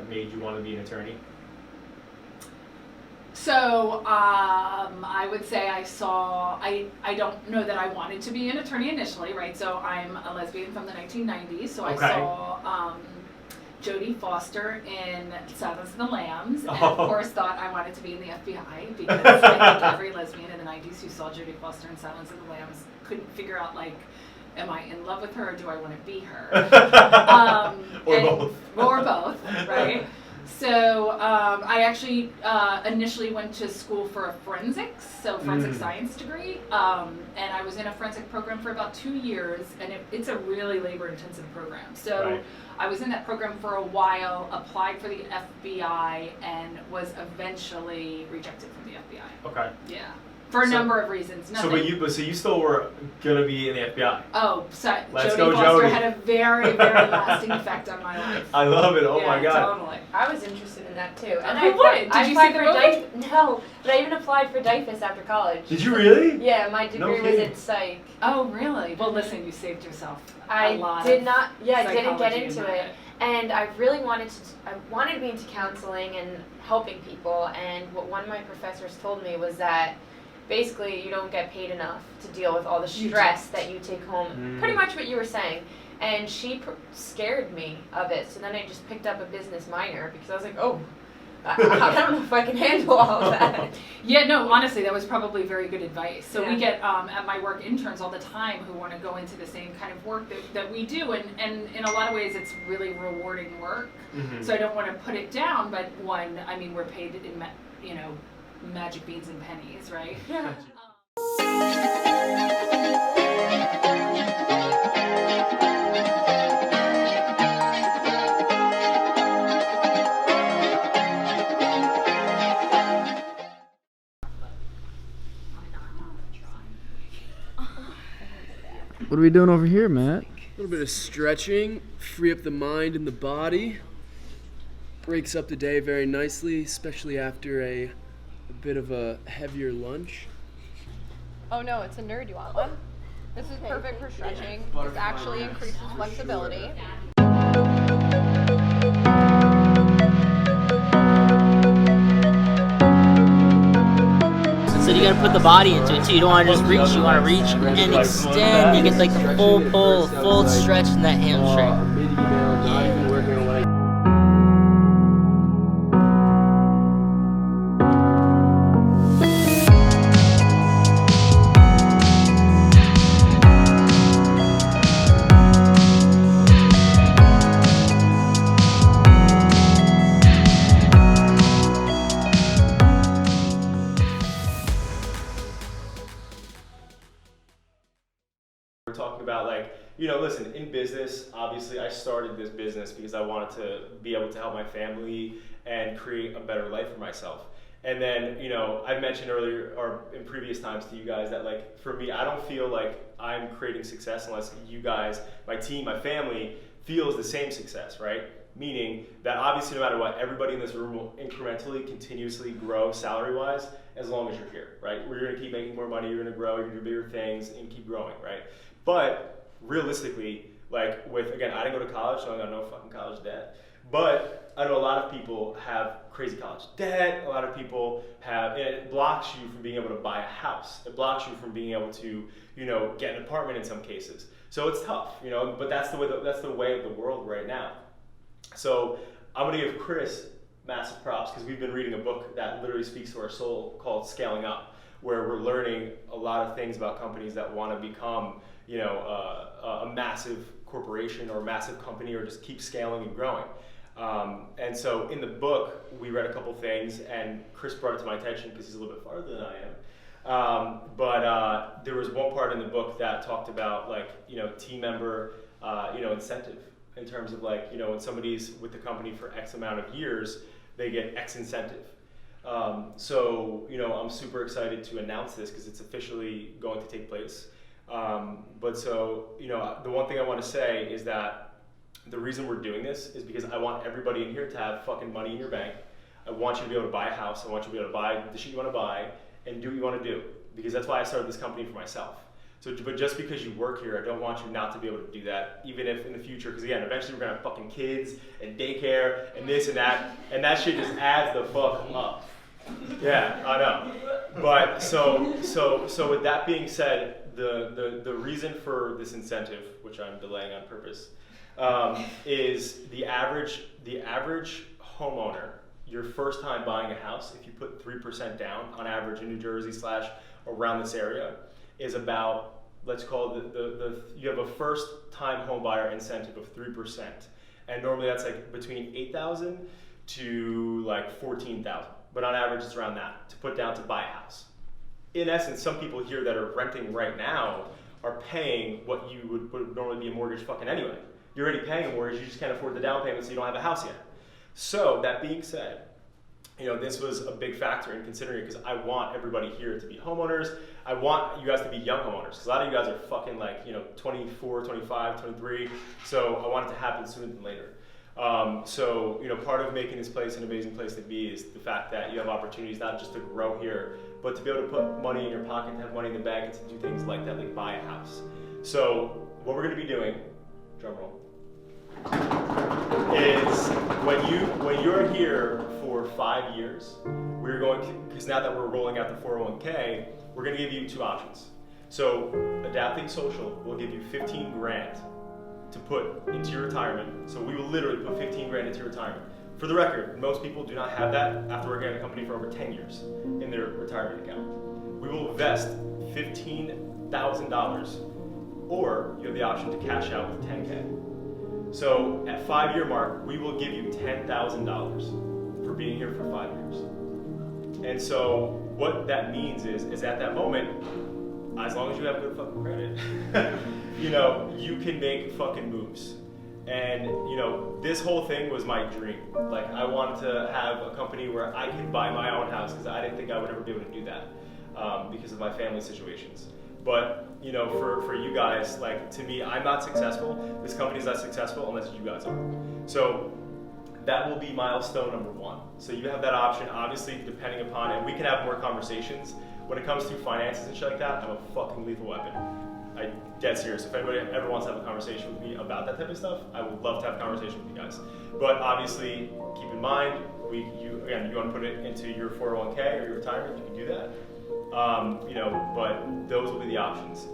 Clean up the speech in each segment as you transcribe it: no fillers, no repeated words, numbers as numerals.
made you want to be an attorney? So I would say I don't know that I wanted to be an attorney initially, right? So I'm a lesbian from the 1990s, so Okay. I saw Jodie Foster in Silence of the Lambs, and of course thought I wanted to be in the FBI, because I think every lesbian in the 90s who saw Jodie Foster in Silence of the Lambs couldn't figure out, like, am I in love with her or do I want to be her? Or both, right? So I actually initially went to school for a forensics science degree, and I was in a forensic program for about 2 years, and it's a really labor-intensive program. So Right. I was in that program for a while, applied for the FBI, and was eventually rejected from the FBI. Okay. Yeah, for a number of reasons. So you still were gonna be in the FBI? Oh, so Let's Jodie go, Foster Jodie. had a very, very lasting effect on my life. I love it. Oh yeah, my god. Totally. I was interested in that too. And Who would? Did you see the movie? No, but I even applied for DYFS after college. Did you really? Yeah, my degree was kidding. in psych. Oh, really? Well, listen, you saved yourself I a lot did of not. Yeah, I didn't get psychology into in it. And I really wanted to. I wanted to be into counseling and helping people. And what one of my professors told me was that basically you don't get paid enough to deal with all the stress that you take home. Pretty much what you were saying. And she scared me of it. So then I just picked up a business minor because I was like, oh, I don't know if I can handle all of that. Yeah, no, honestly, that was probably very good advice. So Yeah. we get at my work interns all the time who want to go into the same kind of work that we do, and in a lot of ways it's really rewarding work. Mm-hmm. So I don't want to put it down, but one, I mean, we're paid in magic beans and pennies, right? Yeah. What are we doing over here, Matt? A little bit of stretching, free up the mind and the body. Breaks up the day very nicely, especially after a bit of a heavier lunch. Oh no, it's a nerd. You want one? This is perfect for stretching. This actually increases flexibility. So you gotta put the body into it too. You don't wanna just reach, you wanna reach and extend. You get like the full pull, full stretch in that hamstring. We're talking about, like, you know, listen, in business, obviously I started this business because I wanted to be able to help my family and create a better life for myself. And then, you know, I mentioned earlier or in previous times to you guys that, like, for me, I don't feel like I'm creating success unless you guys, my team, my family, feels the same success, right? Meaning that obviously no matter what, everybody in this room will incrementally, continuously grow salary-wise as long as you're here, right? We're gonna keep making more money, you're gonna grow, you're gonna do bigger things, and keep growing, right? But realistically, like with, again, I didn't go to college, so I got no fucking college debt. But I know a lot of people have crazy college debt. A lot of people have, and it blocks you from being able to buy a house. It blocks you from being able to, you know, get an apartment in some cases. So it's tough, you know, but that's the way of the world right now. So I'm gonna give Chris massive props because we've been reading a book that literally speaks to our soul called Scaling Up, where we're learning a lot of things about companies that want to become, you know, a massive corporation or a massive company or just keep scaling and growing. And so in the book, we read a couple things, and Chris brought it to my attention because he's a little bit farther than I am. But there was one part in the book that talked about, like, you know, team member, you know, incentive in terms of, like, you know, when somebody's with the company for X amount of years, they get X incentive. So, you know, I'm super excited to announce this because it's officially going to take place. But so, you know, the one thing I want to say is that the reason we're doing this is because I want everybody in here to have fucking money in your bank. I want you to be able to buy a house. I want you to be able to buy the shit you want to buy and do what you want to do, because that's why I started this company for myself. So, but just because you work here, I don't want you not to be able to do that, even if in the future, because again, eventually we're gonna have fucking kids and daycare and this and that shit just adds the fuck up. Yeah, I know. But so with that being said, the reason for this incentive, which I'm delaying on purpose, is the average homeowner, your first time buying a house, if you put 3% down on average in New Jersey / around this area, is about, let's call it you have a first time home buyer incentive of 3%. And normally that's like between $8,000 to like $14,000. But on average it's around that to put down to buy a house. In essence, some people here that are renting right now are paying what you would normally be a mortgage fucking anyway. You're already paying a mortgage, you just can't afford the down payment, so you don't have a house yet. So that being said, this was a big factor in considering it because I want everybody here to be homeowners. I want you guys to be young homeowners because a lot of you guys are fucking like, 24, 25, 23. So I want it to happen sooner than later. So part of making this place an amazing place to be is the fact that you have opportunities not just to grow here, but to be able to put money in your pocket, to have money in the bank, and to do things like that, like buy a house. So what we're going to be doing, drum roll, is when you're here for 5 years, we're going to, because now that we're rolling out the 401k, we're going to give you two options. So Adapting Social will give you 15 grand to put into your retirement. So we will literally put 15 grand into your retirement. For the record, most people do not have that after working at a company for over 10 years in their retirement account. We will invest $15,000, or you have the option to cash out with 10K. So at 5-year mark, we will give you $10,000 for being here for 5 years. And so what that means is at that moment, as long as you have good fucking credit, you can make fucking moves. And this whole thing was my dream. Like I wanted to have a company where I could buy my own house because I didn't think I would ever be able to do that because of my family situations. But for you guys, like to me, I'm not successful. This company's not successful unless you guys are. So that will be milestone number 1. So you have that option, obviously, depending upon, and we can have more conversations. When it comes to finances and shit like that, I'm a fucking lethal weapon. I'm dead serious. If anybody ever wants to have a conversation with me about that type of stuff, I would love to have a conversation with you guys. But obviously, keep in mind, you want to put it into your 401k or your retirement, you can do that. But those will be the options.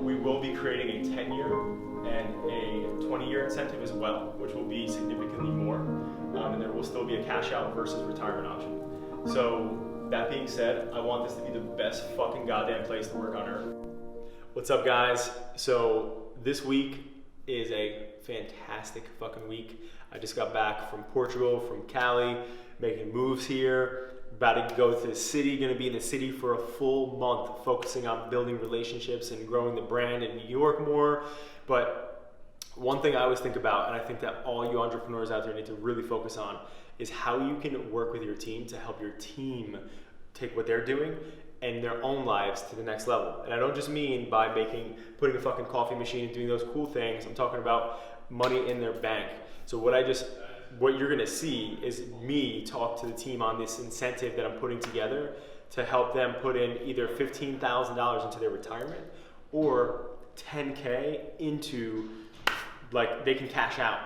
We will be creating a 10-year and a 20-year incentive as well, which will be significantly more. And there will still be a cash out versus retirement option. So that being said, I want this to be the best fucking goddamn place to work on earth. What's up, guys? So this week is a fantastic fucking week. I just got back from Portugal, from Cali, making moves here. About to go to the city, gonna be in the city for a full month, focusing on building relationships and growing the brand in New York more. But one thing I always think about, and I think that all you entrepreneurs out there need to really focus on, is how you can work with your team to help your team take what they're doing and their own lives to the next level. And I don't just mean by putting a fucking coffee machine and doing those cool things. I'm talking about money in their bank. So what you're gonna see is me talk to the team on this incentive that I'm putting together to help them put in either $15,000 into their retirement or 10K into, like, they can cash out.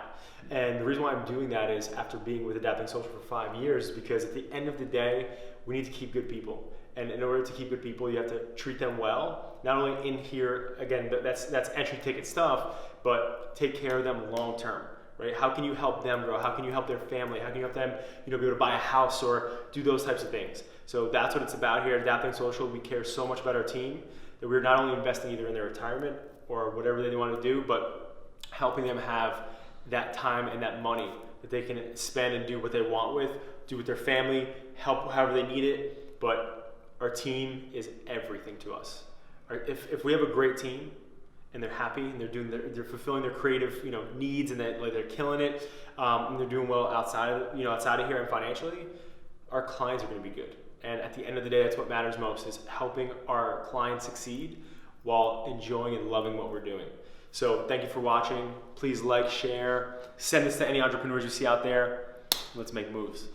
And the reason why I'm doing that is after being with Adapting Social for 5 years, because at the end of the day, we need to keep good people. And in order to keep good people, you have to treat them well. Not only in here, again, that's entry ticket stuff, but take care of them long term, right? How can you help them grow? How can you help their family? How can you help them, be able to buy a house or do those types of things? So that's what it's about here at Adapting Social. We care so much about our team that we're not only investing either in their retirement or whatever they want to do, but helping them have that time and that money that they can spend and do what they want with, do with their family, help however they need it. But our team is everything to us. If we have a great team and they're happy and they're fulfilling their creative needs and they're killing it and they're doing well outside of here and financially, our clients are going to be good. And at the end of the day, that's what matters most, is helping our clients succeed while enjoying and loving what we're doing. So thank you for watching. Please like, share, send this to any entrepreneurs you see out there. Let's make moves.